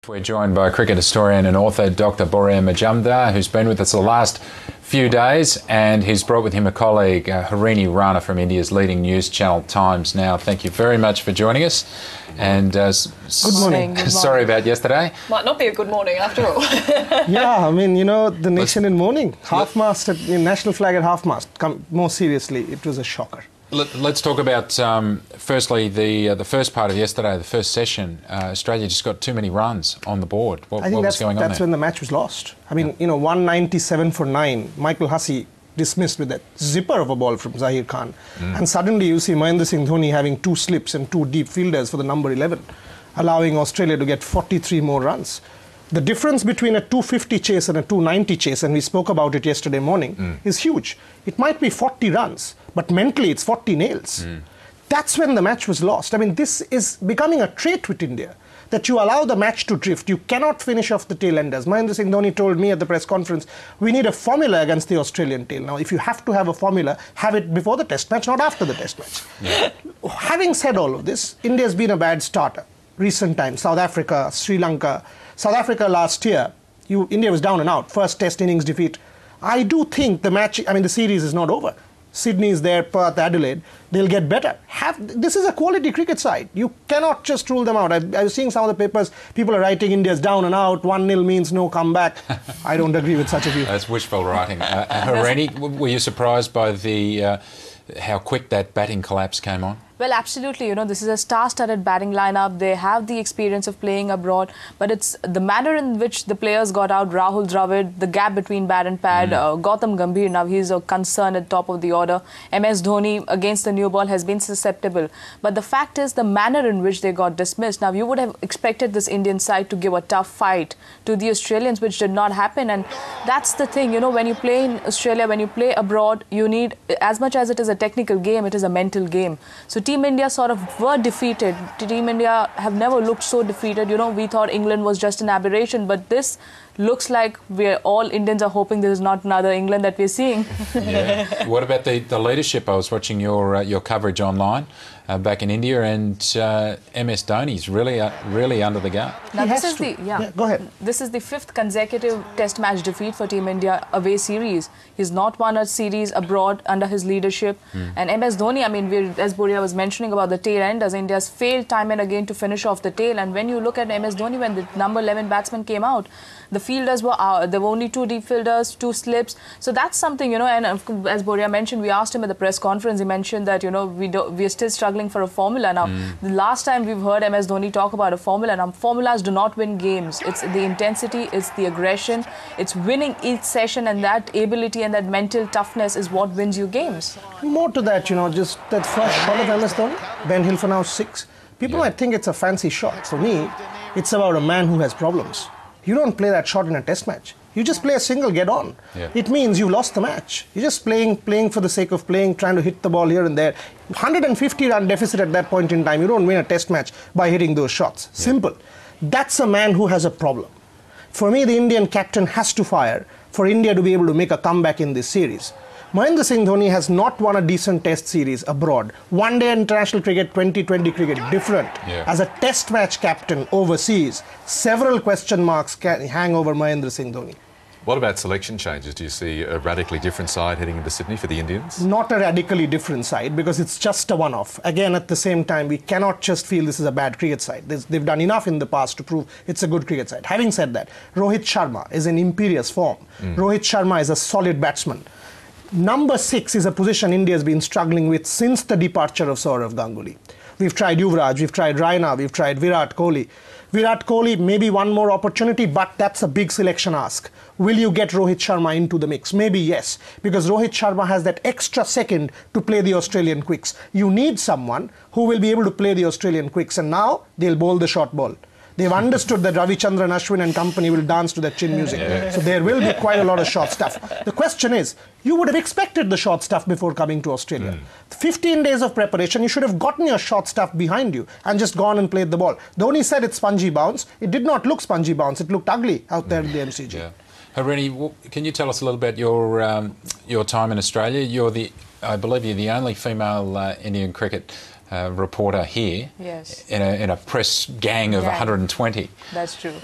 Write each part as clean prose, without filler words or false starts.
We're joined by cricket historian and author Dr. Borai Majumdar, who's been with us the last few days, and he's brought with him a colleague, Harini Rana from India's leading news channel Times Now. Thank you very much for joining us. And good morning. Sorry about yesterday. Might not be a good morning after all. Yeah, I mean, you know, the nation in mourning. Half-mast, national flag at half-mast. More seriously, it was a shocker. Let's talk about, firstly, the first part of yesterday, the first session. Australia just got too many runs on the board. What was going on there? That's when the match was lost. I mean, you know, 197 for 9. Michael Hussey dismissed with that zipper of a ball from Zahir Khan. And suddenly you see Mahendra Singh Dhoni having 2 slips and 2 deep fielders for the number 11, allowing Australia to get 43 more runs. The difference between a 250 chase and a 290 chase, and we spoke about it yesterday morning, is huge. It might be 40 runs, but mentally it's 40 nails. That's when the match was lost. I mean, this is becoming a trait with India, that you allow the match to drift. You cannot finish off the tail enders. Mahendra Singh Dhoni told me at the press conference, we need a formula against the Australian tail. Now, if you have to have a formula, have it before the test match, not after the test match. Yeah. Having said all of this, India's been a bad starter. Recent times, South Africa, Sri Lanka. South Africa last year, India was down and out. First test innings defeat. I do think the match, I mean, the series is not over. Sydney is there, Perth, Adelaide. They'll get better. This is a quality cricket side. You cannot just rule them out. I was seeing some of the papers, people are writing India's down and out, 1-0 means no comeback. I don't agree with such a view. That's wishful writing. Harini, were you surprised by how quick that batting collapse came on? Well, absolutely. You know, this is a star-studded batting lineup. They have the experience of playing abroad, but it's the manner in which the players got out. Rahul Dravid, the gap between bat and pad. Gautam Gambhir, now he's a concern at top of the order. MS Dhoni against the new ball has been susceptible. But the fact is the manner in which they got dismissed. Now, you would have expected this Indian side to give a tough fight to the Australians, which did not happen. And that's the thing, you know, when you play in Australia, when you play abroad, you need, as much as it is a technical game, it is a mental game. So Team India sort of were defeated. Team India have never looked so defeated. You know, we thought England was just an aberration, but this looks like all Indians are hoping this is not another England that we're seeing. Yeah. What about the leadership? I was watching your coverage online back in India, and MS Dhoni's really under the gun. Now this is go ahead. This is the 5th consecutive Test match defeat for Team India away series. He's not won a series abroad under his leadership. And MS Dhoni, I mean, as Boria was mentioning about the tail enders, India's failed time and again to finish off the tail. And when you look at MS Dhoni, when the number 11 batsman came out, the fielders were out. There were only 2 deep fielders, 2 slips. So that's something, you know, and as Boria mentioned, we asked him at the press conference, he mentioned that, you know, we're still struggling for a formula. Now, the last time we've heard MS Dhoni talk about a formula, now formulas do not win games. It's the intensity, it's the aggression, it's winning each session, and that ability and that mental toughness is what wins you games. More to that, you know, just that first shot of MS Dhoni, Ben Hill for now 6. People might think it's a fancy shot. For me, it's about a man who has problems. You don't play that shot in a test match. You just play a single, get on. Yeah. It means you lost the match. You're just playing for the sake of playing, trying to hit the ball here and there. 150 run deficit at that point in time. You don't win a test match by hitting those shots. Yeah. Simple. That's a man who has a problem. For me, the Indian captain has to fire for India to be able to make a comeback in this series. Mahendra Singh Dhoni has not won a decent test series abroad. One-day international cricket, 2020 cricket, different. Yeah. As a test match captain overseas, several question marks can hang over Mahendra Singh Dhoni. What about selection changes? Do you see a radically different side heading into Sydney for the Indians? Not a radically different side, because it's just a one-off. Again, at the same time, we cannot just feel this is a bad cricket side. They've done enough in the past to prove it's a good cricket side. Having said that, Rohit Sharma is in imperious form. Rohit Sharma is a solid batsman. Number 6 is a position India has been struggling with since the departure of Sourav Ganguly. We've tried Yuvraj, we've tried Raina, we've tried Virat Kohli. Virat Kohli, maybe one more opportunity, but that's a big selection ask. Will you get Rohit Sharma into the mix? Maybe yes, because Rohit Sharma has that extra second to play the Australian quicks. You need someone who will be able to play the Australian quicks, and now they'll bowl the short ball. They've understood that Ravichandran Ashwin and company will dance to that chin music. Yeah. So there will be quite a lot of short stuff. The question is, you would have expected the short stuff before coming to Australia. 15 days of preparation, you should have gotten your short stuff behind you and just gone and played the ball. Dhoni said it's spongy bounce. It did not look spongy bounce. It looked ugly out there in the MCG. Yeah. Harini, can you tell us a little about your time in Australia? I believe you're the only female Indian cricket reporter here. Yes. In a press gang of 120. That's true.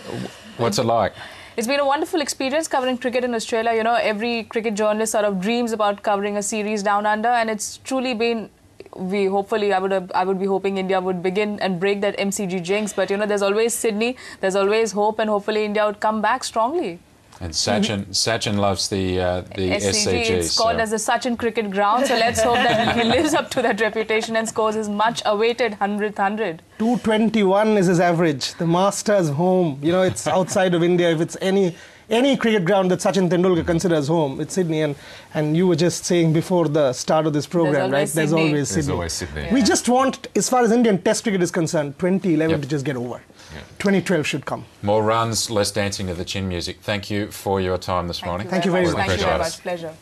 What's it like? It's been a wonderful experience covering cricket in Australia. You know, every cricket journalist sort of dreams about covering a series down under, and it's truly been. I would be hoping India would begin and break that MCG jinx. But you know, there's always Sydney. There's always hope, and hopefully India would come back strongly. And Sachin loves the SCG. It's called as the Sachin Cricket Ground. So let's hope that he lives up to that reputation and scores his much-awaited 100th 100. 221 is his average. The Masters home. You know, it's outside of India. If it's any cricket ground that Sachin Tendulkar considers home, it's Sydney. And you were just saying before the start of this program, right? There's always Sydney. There's always Sydney. Yeah. We just want, as far as Indian Test cricket is concerned, 2011 to just get over. 2012 should come. More runs, less dancing to the chin music. Thank you for your time this morning. Thank you very much. Thank you very much. Pleasure.